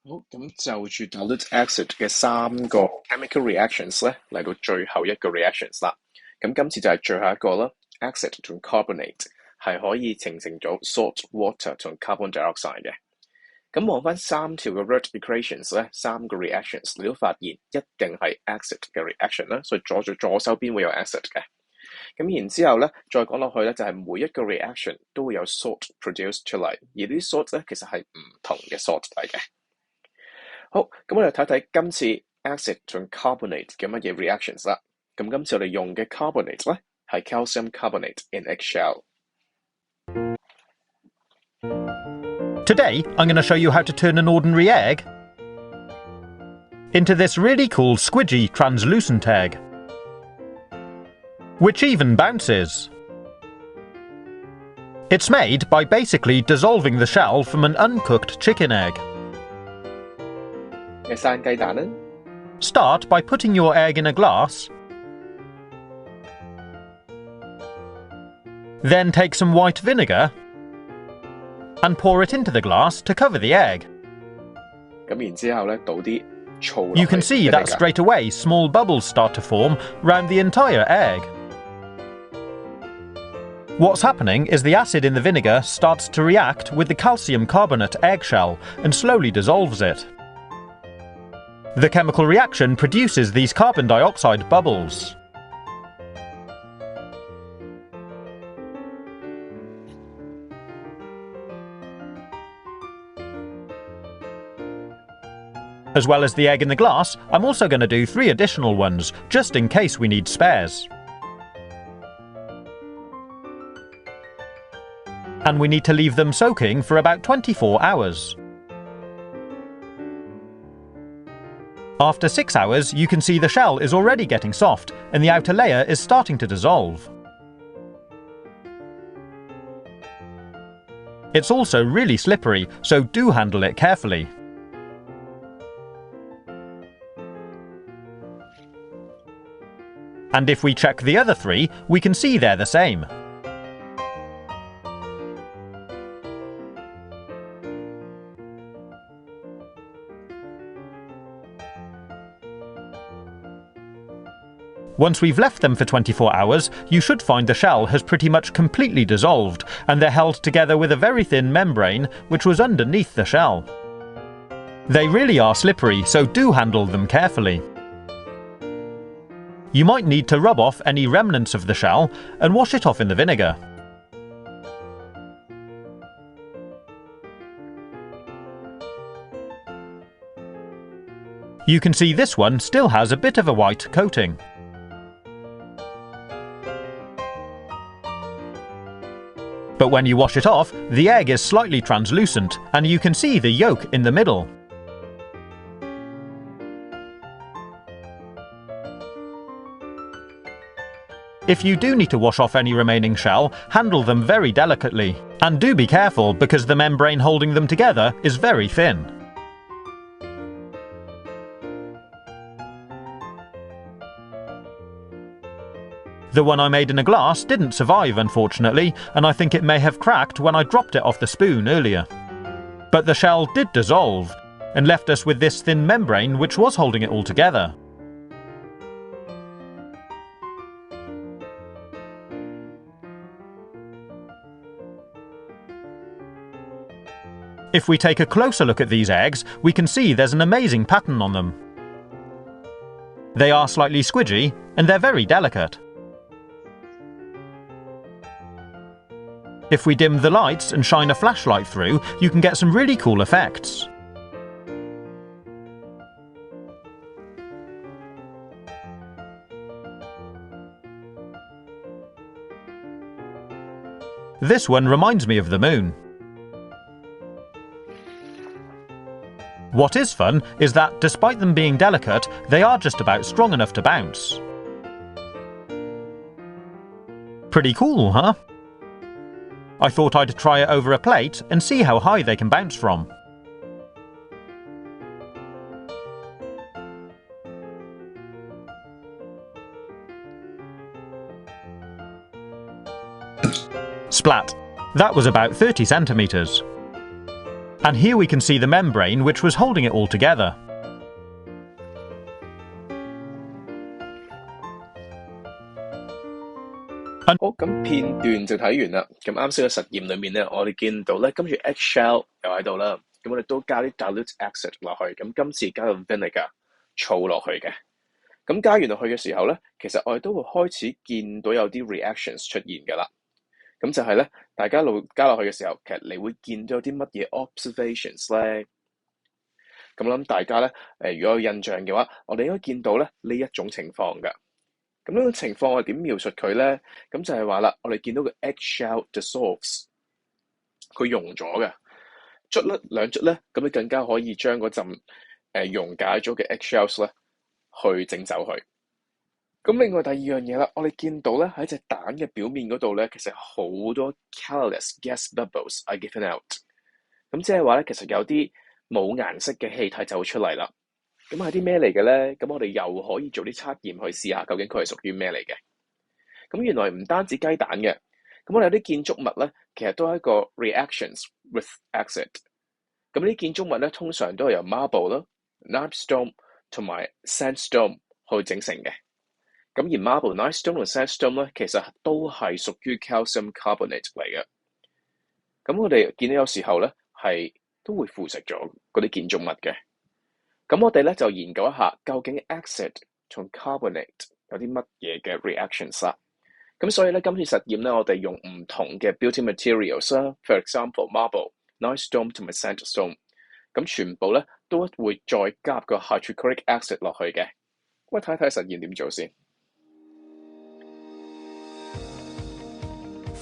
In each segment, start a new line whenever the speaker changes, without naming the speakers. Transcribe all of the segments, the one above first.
好，咁就住 dilute acid 嘅3個 chemical reactions 咧，嚟到最後一個 reactions 啦。咁今次就係最後一個啦 ，acid 同 carbonate 係可以形成咗 salt water 同 carbon dioxide 嘅。咁望翻3條嘅 word equations 咧，3個 reactions 你都發現一定係 acid 嘅 reaction 啦，所以左手邊會有 acid 嘅。咁然之後咧，再講落去咧，就係每一個 reaction 都會有 salt produce 出嚟，而呢啲 salt 咧其實係唔同嘅 salt 嚟嘅。好，咁我哋睇睇今次 acid 同 carbonate 嘅乜嘢 reactions 啦。咁今次我哋用嘅 carbonate 咧係 calcium carbonate in eggshell。Today,
I'm going to show you how to turn an ordinary egg into this really cool squidgy translucent egg, which even bounces. It's made by basically dissolving the shell from an uncooked chicken egg.
嘅生雞蛋咧
Start by putting your egg in a glass, then take some white vinegar and pour it into the glass to cover the egg.
咁然之後咧倒啲醋落去
You can see that straight away small bubbles start to form round the entire egg. What's happening is the acid in the vinegar starts to react with the calcium carbonate eggshell and slowly dissolves it. The chemical reaction produces these carbon dioxide bubbles. As well as the egg in the glass, I'm also going to do 3 additional ones, just in case we need spares. And we need to leave them soaking for about 24 hours. After 6 hours, you can see the shell is already getting soft and the outer layer is starting to dissolve. It's also really slippery, so do handle it carefully. And if we check the other 3, we can see they're the same. Once we've left them for 24 hours, you should find the shell has pretty much completely dissolved, and they're held together with a very thin membrane which was underneath the shell. They really are slippery, so do handle them carefully. You might need to rub off any remnants of the shell and wash it off in the vinegar. You can see this one still has a bit of a white coating. But when you wash it off, the egg is slightly translucent, and you can see the yolk in the middle. If you do need to wash off any remaining shell, handle them very delicately. And do be careful because the membrane holding them together is very thin. The one I made in a glass didn't survive, unfortunately, and I think it may have cracked when I dropped it off the spoon earlier. But the shell did dissolve, and left us with this thin membrane which was holding it all together. If we take a closer look at these eggs, we can see there's an amazing pattern on them. They are slightly squidgy, and they're very delicate. If we dim the lights and shine a flashlight through, you can get some really cool effects. This one reminds me of the moon. What is fun is that, despite them being delicate, they are just about strong enough to bounce. Pretty cool, huh? I thought I'd try it over a plate and see how high they can bounce from. Splat. That was about 30 centimetres. And here we can see the membrane which was holding it all together.
好，咁片段就睇完啦。咁啱先嘅實驗裏面咧，我哋見到咧，跟住 Eggshell 又喺度啦。咁我哋都加啲 dilute acid 落去。咁今次加個 vinegar 醋落去嘅。咁加完落去嘅時候咧，其實我哋都會開始見到有啲 reactions 出現㗎啦。咁就係咧，大家路加落去嘅時候，其實你會見到有啲乜嘢 observations 咧？咁我諗大家咧，如果有印象嘅話，我哋應該見到咧呢一種情況㗎。咁呢種情況我哋點描述佢咧？咁就係話啦，我哋見到個 eggshell dissolves， 佢溶咗嘅，捽甩兩捽咧，咁你更加可以將嗰陣溶解咗嘅 eggshells 咧，去整走佢。咁另外第二樣嘢啦，我哋見到咧喺隻蛋嘅表面嗰度咧，其實好多 colourless gas bubbles are given out。咁即係話咧，其實有啲冇顏色嘅氣體就會出嚟啦。咁係啲咩嚟嘅咧？咁我哋又可以做啲測驗去試下究竟佢係屬於咩嚟嘅。咁原來唔單止雞蛋嘅，咁我哋有啲建築物咧，其實都係一個 reactions with acid。咁呢啲建築物咧，通常都係由 marble 啦、limestone 同埋 sandstone 去整成嘅。咁而 marble、limestone 同 sandstone 咧，其實都係屬於 calcium carbonate 嚟嘅。咁我哋見到有時候咧，係都會腐蝕咗嗰啲建築物嘅。咁我哋咧就研究一下，究竟 acid 同 carbonate 有啲乜嘢嘅 reactions 啦。咁所以咧，今次實驗咧，我哋用唔同嘅 building materials 啦 ，for example marble、limestone 同埋 sandstone。咁全部咧都會再加入個 hydrochloric acid 落去嘅。咁睇睇實驗點做先。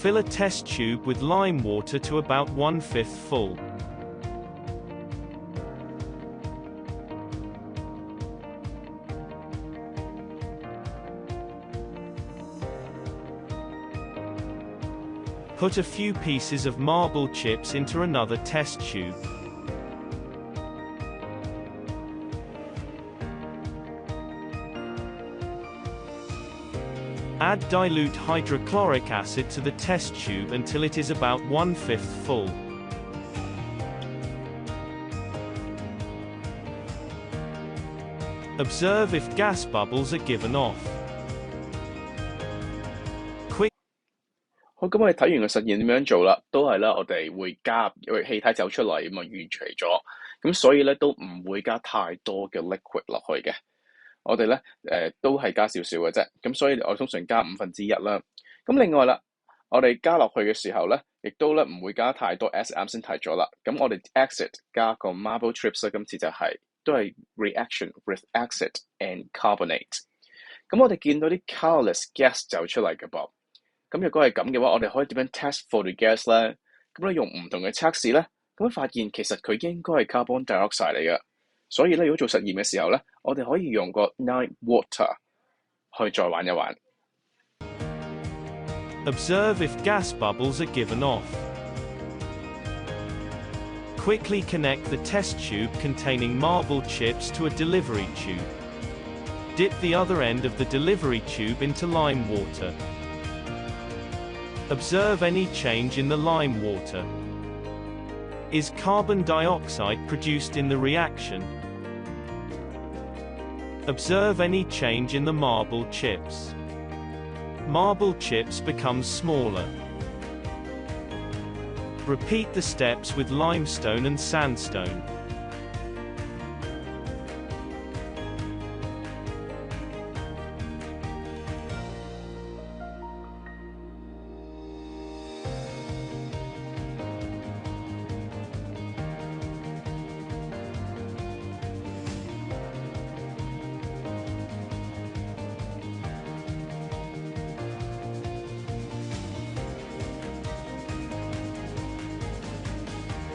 Fill a test tube with lime water to about 1/5 full. Put a few pieces of marble chips into another test tube. Add dilute hydrochloric acid to the test tube until it is about 1/5 full. Observe if gas bubbles are given off.
好，咁我哋睇完個實驗點樣做啦，都係啦，我哋會加入氣體走出嚟，咁啊預除咗，咁所以咧都唔會加太多嘅 liquid 落去嘅。我哋咧都係加少少嘅啫，咁所以我通常加1/5啦。咁另外啦，我哋加落去嘅時候咧，亦都咧唔會加太多 acid， 啱先提咗啦。咁我哋 acid 加個 marble chips 咧，今次就都係 reaction with acid and carbonate。咁我哋見到啲 colourless gas 走出嚟嘅噃。咁如果係咁嘅話，我哋可以點樣 test for the gas 咧？咁咧用唔同嘅測試咧，咁發現其實佢應該係 carbon dioxide 嚟嘅。所以咧，如果做實驗嘅時候咧，我哋可以用個 lime water 去再玩一玩。
Observe if gas bubbles are given off. Quickly connect the test tube containing marble chips to a delivery tube. Dip the other end of the delivery tube into lime water. Observe any change in the lime water. Is carbon dioxide produced in the reaction? Observe any change in the marble chips. Marble chips become smaller. Repeat the steps with limestone and sandstone.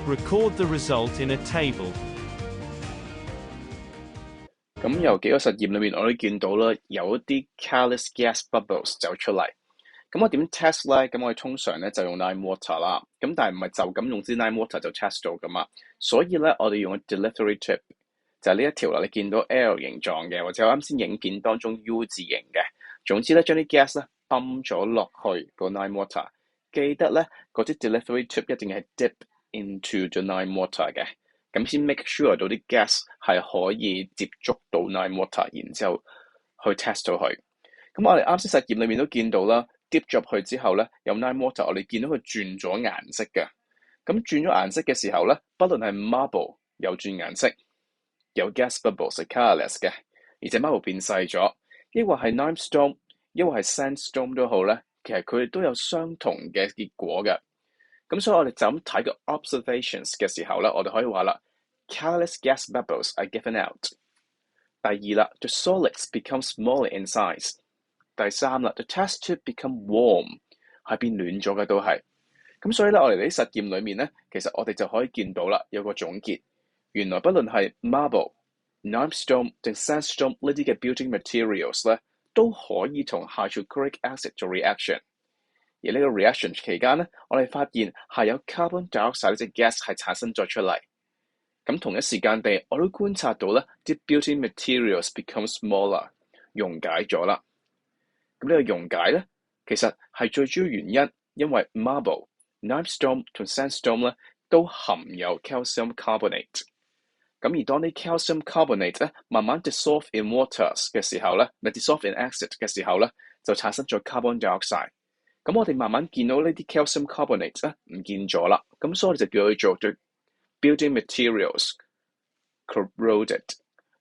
Record the result in a table.
咁由幾個實驗裏面，我都見到啦，有一啲 colourless gas bubbles 走出嚟。咁我點 test 咧？咁我哋通常咧就用 lime water 啦。咁但係唔係就咁用支 lime water 就 test 到噶嘛？所以咧，我哋用個 delivery tube 就係呢一條啦。你見到 L 形狀嘅，或者我啱先影片當中 U 字形嘅。總之咧，將啲 gas 咧泵咗落去個 lime water。記得咧，嗰啲 delivery tube 一定係 dip into the lime water 嘅，咁先 make sure 到啲 gas 係可以接觸到 lime water，然之後去 test 到佢。咁我哋啱先實驗裏面都見到啦 ，dip 咗入去之後咧，有 lime water，我哋見到佢轉咗顏色嘅。咁轉咗顏色嘅時候咧，不論係 marble 有轉顏色，有 gas bubbles 係 colourless 嘅，而且 marble 變細咗，抑或係 limestone， 抑或係 sandstone 都好咧，其實佢哋都有相同嘅結果嘅。咁所以我哋就咁睇個 observations 嘅時候咧，我哋可以話啦 ，colourless gas bubbles are given out。第二啦 ，the solids become smaller in size。第三啦 ，the test tube become warm， 係變暖咗嘅都係。咁所以咧，我哋喺實驗裏面咧，其實我哋就可以見到啦，有個總結。原來不論係 marble、limestone 定 sandstone 呢啲嘅 building materials 咧，都可以同 hydrochloric acid 做 reaction。而呢個 reaction 期間咧，我哋發現係有 carbon dioxide 呢隻 gas 係產生咗出嚟。咁同一時間地，我都觀察到咧，啲 building materials become smaller， 溶解咗啦。咁呢個溶解咧，其實係最主要原因，因為 marble、limestone 同 sandstone 咧都含有 calcium carbonate。咁而當啲 calcium carbonate 咧慢慢 dissolve in waters 嘅時候咧，dissolve in acid 嘅時候咧，就產生咗 carbon dioxide。咁我哋慢慢見到呢啲 calcium carbonate 咧唔見咗啦，咁所以我哋就叫佢做對 building materials corroded，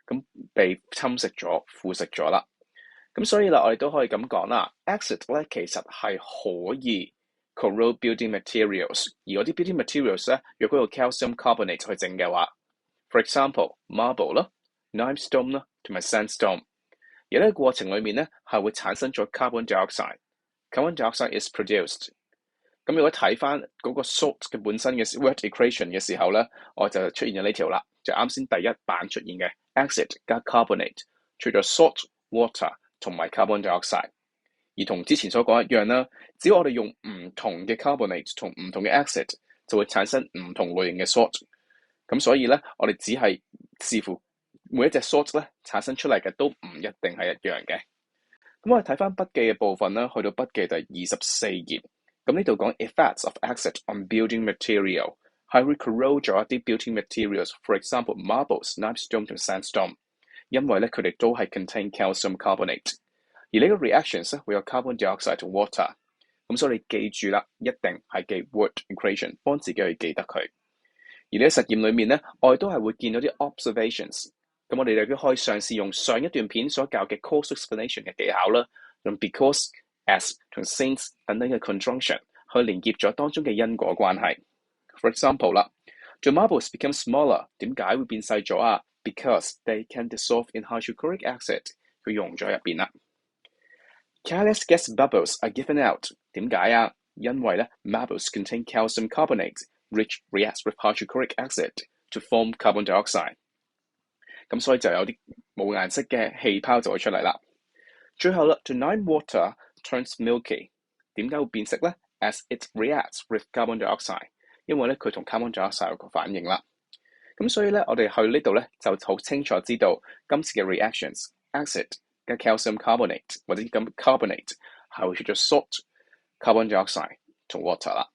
咁被侵蝕咗、腐蝕咗啦。咁所以啦，我哋都可以咁講啦 ，acid 咧其實係可以 corrode building materials， 而嗰啲 building materials 咧，若果用 calcium carbonate 去整嘅話 ，for example marble 啦、limestone 啦同埋 sandstone， 而呢個過程裏面咧係會產生咗 carbon dioxide。Carbon dioxide is produced。咁如果睇翻嗰個 salt 嘅本身嘅 word equation 嘅時候咧，我就出現咗呢條啦，就啱先第一版出現嘅 acid 加 carbonate， 除咗 salt、water 同埋 carbon dioxide。而同之前所講一樣啦，只要我哋用唔同嘅 carbonate 同唔同嘅 acid， 就會產生唔同類型嘅 salt。咁所以咧，我哋只係視乎每一隻 salt 咧產生出嚟嘅都唔一定係一樣嘅。咁我哋睇翻筆記嘅部分啦，去到筆記第24頁。咁呢度講 effects of acid on building material， 係會 corrode 咗一啲 building materials，for example marbles、limestone 同 sandstone， 因為咧佢哋都係 contain calcium carbonate。而呢個 reactions 咧會有 carbon dioxide 同 water。咁所以你記住啦，一定係記 word equation， 幫自己去記得佢。而呢個實驗裏面咧，我哋都係會見到啲 observations。咁我哋亦都可以嘗試用上一段片所教嘅 causal explanation 嘅技巧啦，用 because、as 同 since 等等嘅 conjunction 去連結咗當中嘅因果關係。For example 啦 ，the marbles become smaller， 點解會變細咗啊 ？Because they can dissolve in hydrochloric acid， 佢溶咗入邊啦。Colourless gas bubbles are given out， 點解啊？因為咧 marbles contain calcium carbonate，which reacts with hydrochloric acid to form carbon dioxide。咁所以就有啲冇顏色嘅氣泡就會出嚟啦。最後啦 ，the lime water turns milky， 點解會變色咧 ？As it reacts with carbon dioxide， 因為咧佢同 carbon dioxide 有個反應啦。咁所以咧，我哋去呢度咧就好清楚知道今次嘅 reactions acid 嘅 calcium carbonate 或者咁 carbonate 係會出咗 salt、carbon dioxide 同 water 啦。